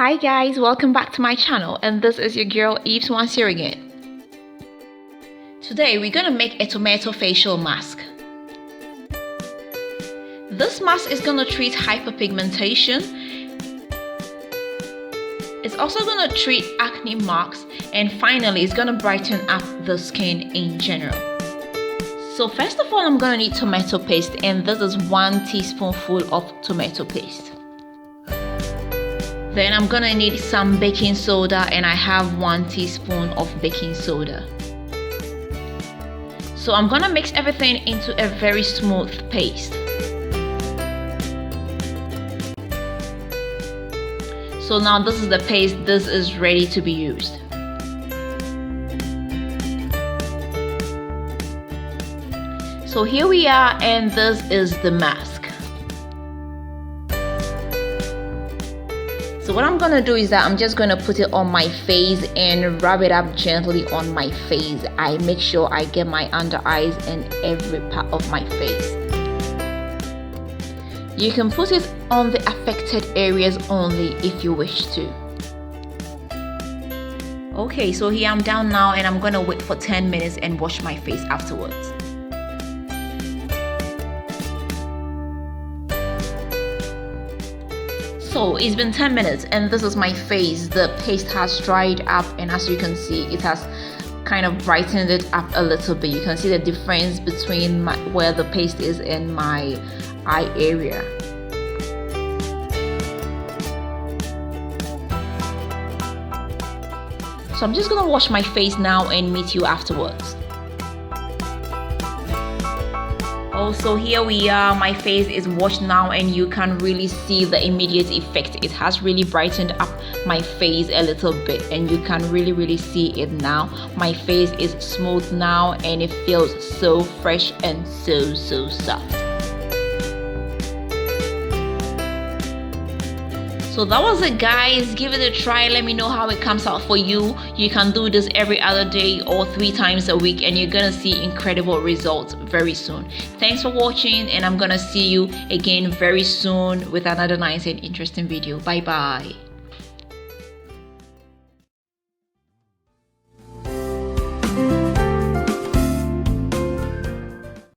Hi guys, welcome back to my channel, and this is your girl Yves once here again. Today we're gonna make a tomato facial mask. This mask is gonna treat hyperpigmentation. It's also gonna treat acne marks, and finally it's gonna brighten up the skin in general. So first of all, I'm gonna need tomato paste, and this is 1 teaspoonful of tomato paste. Then I'm gonna need some baking soda, and I have 1 teaspoon of baking soda. So I'm gonna mix everything into a very smooth paste. So now this is the paste, this is ready to be used. So here we are, and this is the mask. So what I'm gonna do is that I'm just gonna put it on my face and rub it up gently on my face. I make sure I get my under eyes and every part of my face. You can put it on the affected areas only if you wish to. Okay, so here I'm down now, and I'm gonna wait for 10 minutes and wash my face afterwards. So it's been 10 minutes, and this is my face. The paste has dried up, and as you can see, it has kind of brightened it up a little bit. You can see the difference between where the paste is in my eye area. So I'm just gonna wash my face now and meet you afterwards. Also, here we are, my face is washed now, and you can really see the immediate effect. It has really brightened up my face a little bit, and you can really see it now. My face is smooth now, and it feels so fresh and so soft. So that was it, guys. Give it a try. Let me know how it comes out for you. You can do this every other day or 3 times a week, and you're gonna see incredible results very soon. Thanks for watching, and I'm gonna see you again very soon with another nice and interesting video. Bye bye.